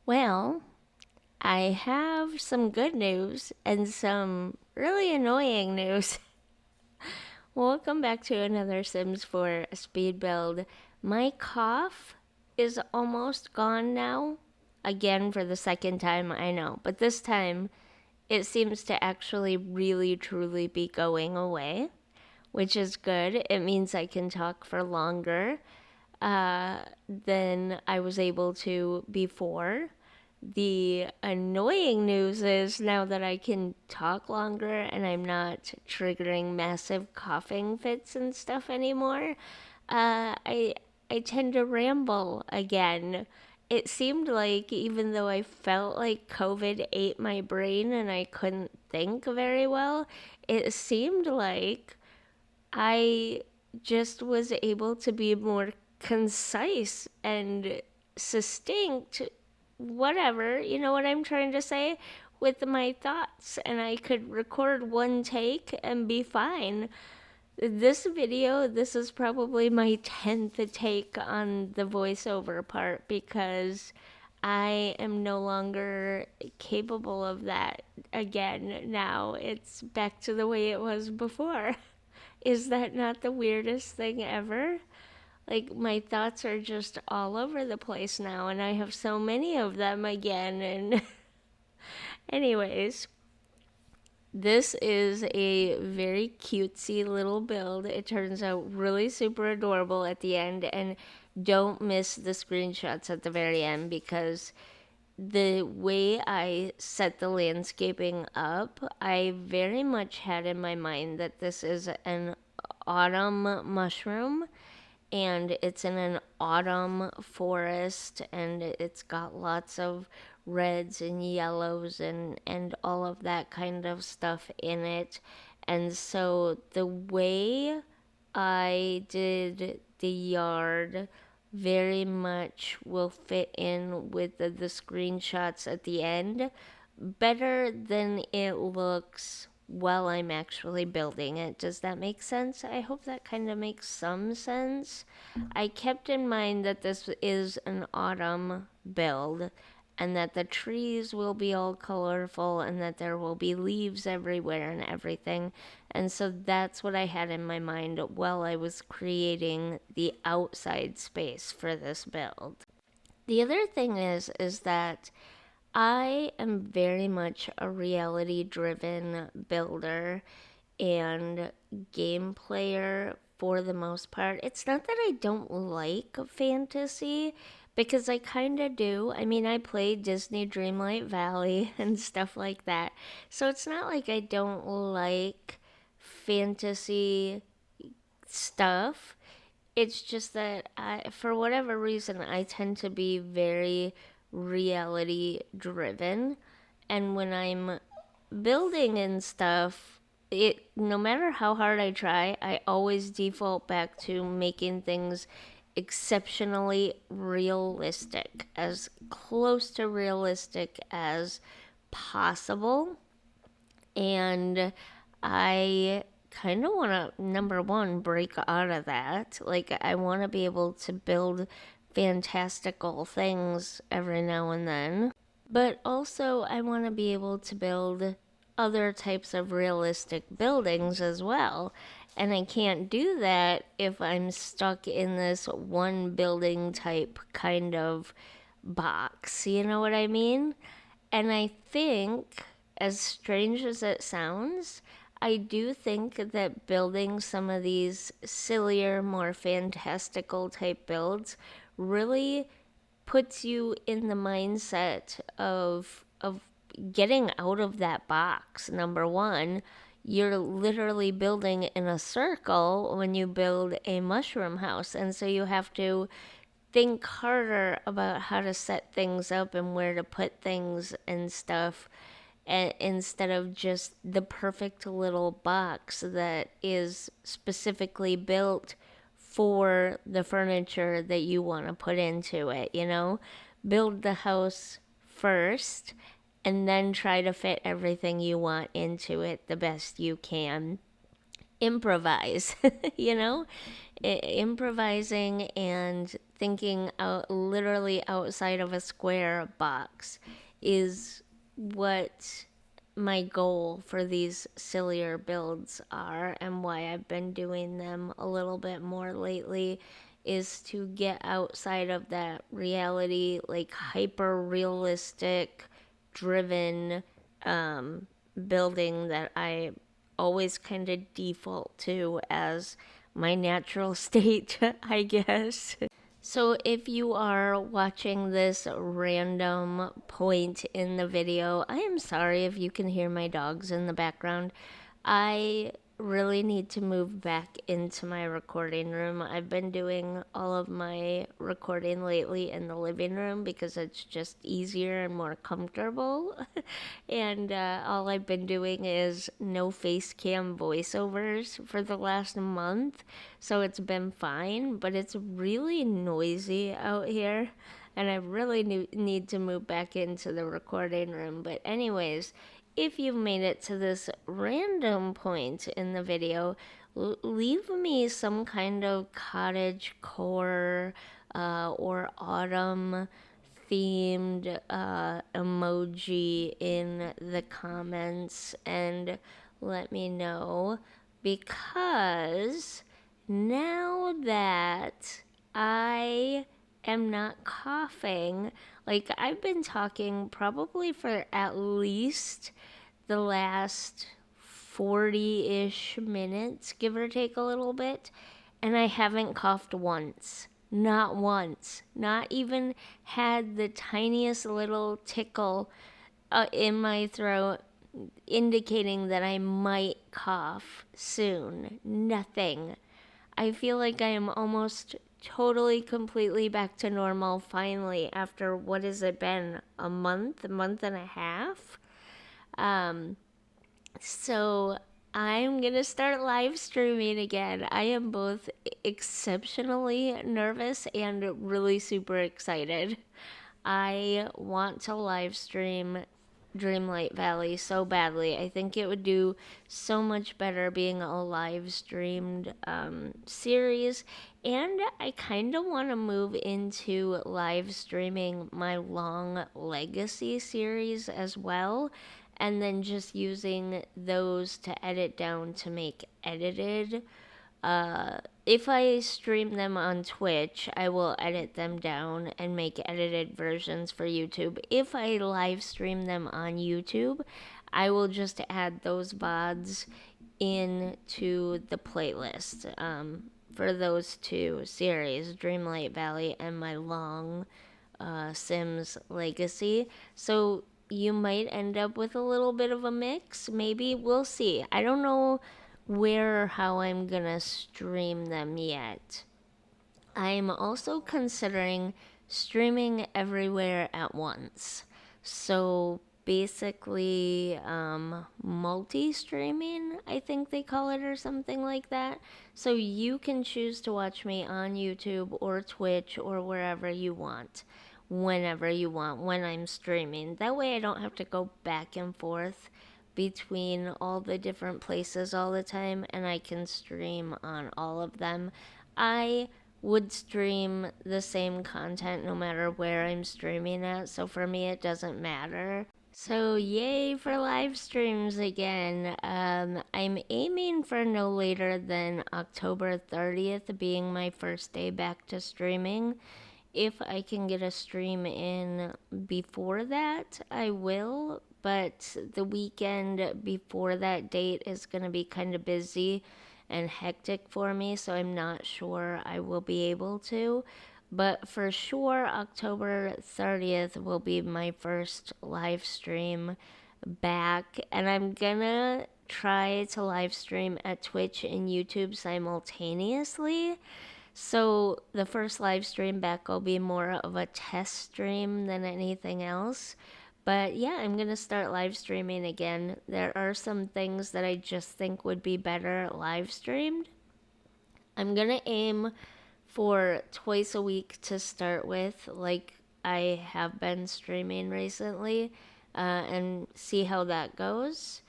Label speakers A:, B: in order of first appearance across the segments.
A: Well, I have some good news and some really annoying news. Welcome back to another Sims 4 speed build. My cough is almost gone now. Again, for the second time, I know. But this time, it seems to actually really truly be going away, which is good. It means I can talk for longer than I was able to before. The annoying news is now that I can talk longer and I'm not triggering massive coughing fits and stuff anymore, I tend to ramble again. It seemed like even though I felt like COVID ate my brain and I couldn't think very well, it seemed like I just was able to be more concise and succinct, whatever, you know what I'm trying to say, with my thoughts. And I could record one take and be fine. This video, this is probably my 10th take on the voiceover part because I am no longer capable of that again now. It's back to the way it was before. Is that not the weirdest thing ever? Like, my thoughts are just all over the place now, and I have so many of them again. And, anyways, this is a very cutesy little build. It turns out really super adorable at the end, and don't miss the screenshots at the very end because the way I set the landscaping up, I very much had in my mind that this is an autumn mushroom and it's in an autumn forest and it's got lots of reds and yellows and all of that kind of stuff in it. And so the way I did the yard very much will fit in with the screenshots at the end better than it looks while I'm actually building it. Does that make sense? I hope that kind of makes some sense. I kept in mind that this is an autumn build and that the trees will be all colorful and that there will be leaves everywhere and everything. And so that's what I had in my mind while I was creating the outside space for this build. The other thing is that I am very much a reality driven builder and game player for the most part. It's not that I don't like fantasy because I kind of do. I mean, I play Disney Dreamlight Valley and stuff like that. So it's not like I don't like fantasy stuff. It's just that for whatever reason, I tend to be very reality driven. And when I'm building and stuff, it no matter how hard I try, I always default back to making things exceptionally realistic, as close to realistic as possible. And I kind of want to, number one, break out of that. Like, I want to be able to build fantastical things every now and then. But also, I want to be able to build other types of realistic buildings as well. And I can't do that if I'm stuck in this one building type kind of box. You know what I mean? And I think, as strange as it sounds, I do think that building some of these sillier, more fantastical type builds really puts you in the mindset of getting out of that box. Number one, you're literally building in a circle when you build a mushroom house, and so you have to think harder about how to set things up and where to put things and stuff instead of just the perfect little box that is specifically built for the furniture that you want to put into it, you know? Build the house first and then try to fit everything you want into it the best you can. improvise, you know? Improvising and thinking out literally outside of a square box is what my goal for these sillier builds are, and why I've been doing them a little bit more lately is to get outside of that reality, like hyper realistic driven um, building that I always kind of default to as my natural state, I guess. So, if you are watching this random point in the video, I am sorry if you can hear my dogs in the background. I really need to move back into my recording room. I've been doing all of my recording lately in the living room because it's just easier and more comfortable. And all I've been doing is no face cam voiceovers for the last month. So it's been fine, but it's really noisy out here. And I really need to move back into the recording room. But, anyways, if you've made it to this random point in the video, leave me some kind of cottagecore or autumn themed emoji in the comments and let me know, because now that I am not coughing, like I've been talking probably for at least the last 40-ish minutes, give or take a little bit, and I haven't coughed once. Not once. Not even had the tiniest little tickle in my throat indicating that I might cough soon. Nothing. I feel like I am almost totally, completely back to normal finally after what has it been? A month and a half? Um, so I'm gonna start live streaming again. I am both exceptionally nervous and really super excited. I want to live stream Dreamlight Valley so badly. I think it would do so much better being a live streamed series. And I kind of want to move into live streaming my Long Legacy series as well. And then just using those to edit down to make edited if I stream them on Twitch, I will edit them down and make edited versions for YouTube. If I live stream them on YouTube, I will just add those VODs into the playlist for those two series, Dreamlight Valley and my Long Sims Legacy. So you might end up with a little bit of a mix. Maybe we'll see. I don't know where or how I'm gonna stream them yet. I'm also considering streaming everywhere at once. So basically, multi streaming, I think they call it, or something like that. So you can choose to watch me on YouTube or Twitch or wherever you want, whenever you want, when I'm streaming. That way I don't have to go back and forth between all the different places all the time, and I can stream on all of them. I would stream the same content no matter where I'm streaming at, so for me it doesn't matter. So yay for live streams again. I'm aiming for no later than October 30th being my first day back to streaming. If I can get a stream in before that, I will, but the weekend before that date is going to be kind of busy and hectic for me, so I'm not sure I will be able to. But for sure, October 30th will be my first live stream back, and I'm gonna try to live stream at Twitch and YouTube simultaneously. So the first live stream back will be more of a test stream than anything else. But yeah, I'm going to start live streaming again. There are some things that I just think would be better live streamed. I'm going to aim for twice a week to start with, like I have been streaming recently, and see how that goes.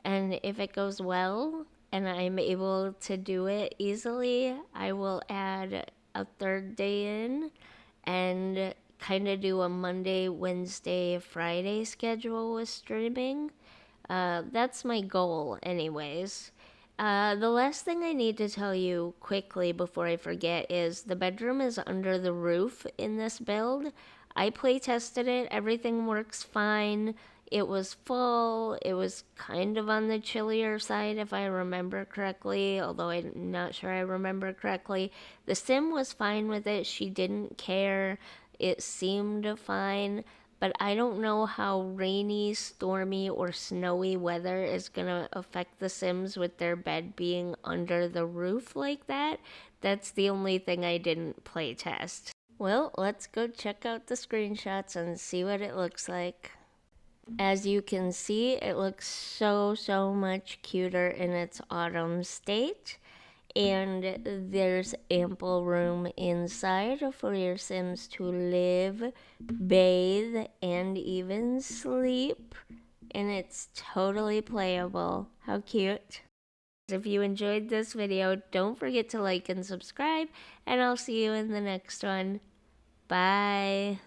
A: And if it goes well, and I'm able to do it easily, I will add a third day in and kind of do a Monday, Wednesday, Friday schedule with streaming. That's my goal, anyways. The last thing I need to tell you quickly before I forget is the bedroom is under the roof in this build. I play tested it, everything works fine. It was full, it was kind of on the chillier side if I remember correctly, although I'm not sure I remember correctly. The sim was fine with it, she didn't care, it seemed fine, but I don't know how rainy, stormy, or snowy weather is gonna affect the Sims with their bed being under the roof like that. That's the only thing I didn't play test. Well, let's go check out the screenshots and see what it looks like. As you can see, it looks so much cuter in its autumn state. And there's ample room inside for your Sims to live, bathe, and even sleep. And it's totally playable. How cute. If you enjoyed this video, don't forget to like and subscribe, and I'll see you in the next one. Bye.